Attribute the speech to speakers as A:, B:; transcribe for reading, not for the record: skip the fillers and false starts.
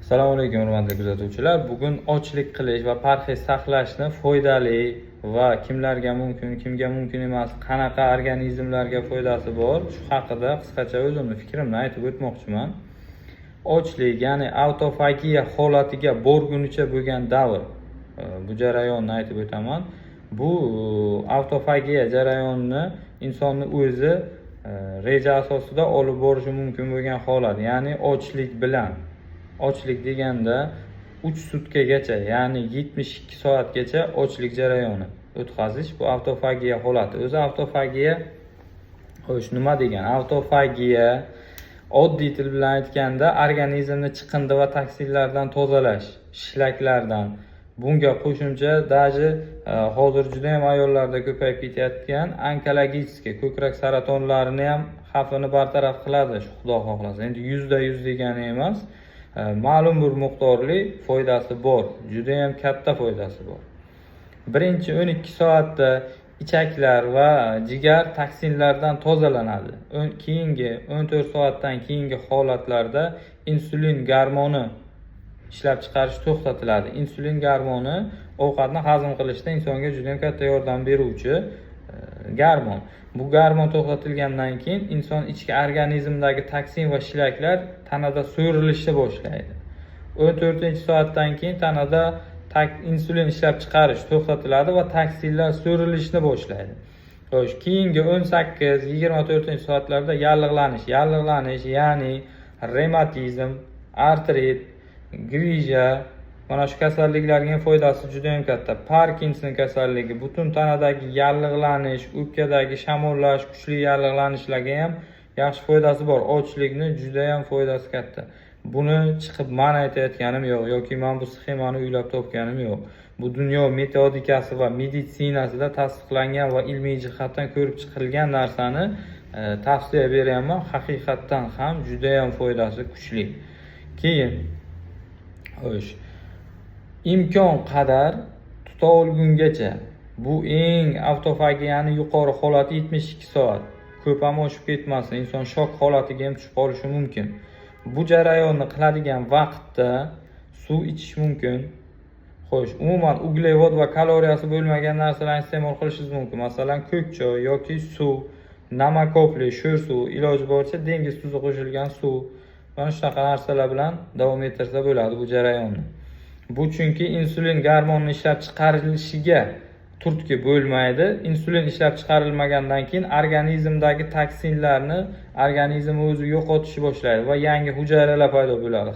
A: Assalomu alaykum hurmatli kuzatuvchilar. Bugun ochlik qilish va parhez saqlashni foydali va kimlarga mumkin, kimga mumkin emas, qanaqa organizmlarga foydasi bor, shu haqida qisqacha o'zimni fikrimni aytib o'tmoqchiman. Ochlik, ya'ni autofagiya holatiga borgunicha bo'lgan davr, bu jarayonni aytib o'taman. Bu autofagiya jarayonini insonning o'zi reja asosida olib borishi mumkin bo'lgan holat, ya'ni ochlik bilan. Ochlik deganda 3 sutkagacha, ya'ni 72 soatgacha ochlik jarayoni o'tkazish bu autofagiya holati. O'zi autofagiya xo'sh nima degan? Autofagiya oddiy til bilan aytganda organizmni chiqindi va toksinlardan tozalash, shlaklardan. Bunga qo'shimcha даже hozir juda ham ayollarda ko'payib ketayotgan onkologический ko'krak saratonlarini ham xavfini bartaraf qiladi, shu Xudo xohlasa. Endi 100% degani emas. Ma'lum bir miqdorli foydasi bor, juda ham katta foydasi bor. Birinchi 12 soatda ichaklar va jigar toksinlardan tozalanadi. Keyingi 14 soatdan keyingi holatlarda insulin gormoni ishlab chiqarish to'xtatiladi. Insulin gormoni ovqatni hazm qilishda insonga juda ham katta yordam beruvchi gormon. Bu gormon to'xtatilgandan keyin inson ichki organizmdagi toksin va shlaklar tanada so'rilishni boshlaydi. 14-soatdan keyin tanada insulin ishlab chiqarish to'xtatiladi va toksinlar so'rilishni boshlaydi. Xo'sh, keyingi 18-24-soatlarda yallig'lanish, ya'ni revmatizm, artrit, grija, mana shu kasalliklarga foydasi juda ham katta. Parkinson kasalligi, butun tanadagi yallig'lanish, o'pkadagi shamollash, kuchli yallig'lanishlarga ham yaxshi foydasi bor. Ochlikni juda ham foydasi katta. Buni chiqib men aytayotganim yo'q yoki men bu sxemani uylab topganim yo'q. Bu dunyo metodikasi va meditsinasida tasdiqlangan va ilmiy jihatdan ko'rib chiqilgan narsani tavsiya beraman. Haqiqatdan ham juda ham foydasi kuchli. Keyin xo'sh, imkon qadar tuta olgungacha, bu eng autofagiyani yuqori holati 72 soat. Ko'p ham oshib ketmasin, inson shok holatiga ham tushib qolishi mumkin. Bu jarayonni qiladigan vaqtda suv ichish mumkin. Xo'sh, umuman uglevod va kaloriyasi bo'lmagan narsalarni iste'mol qilishingiz mumkin. Masalan, ko'k choy yoki suv, namakopli, sho'r suv, iloji boricha dengiz tuzi qo'shilgan suv. Mana shunaqa narsalar bilan davom ettirsa bo'ladi bu jarayonni. Bu chunki insulin gormoni ishlab chiqarilishiga turtki bo'lmaydi. Insulin ishlab chiqarilmagandan keyin organizmdagi toksinlarni organizm o'zi yo'qotishni boshlaydi va yangi hujayralar paydo bo'ladi.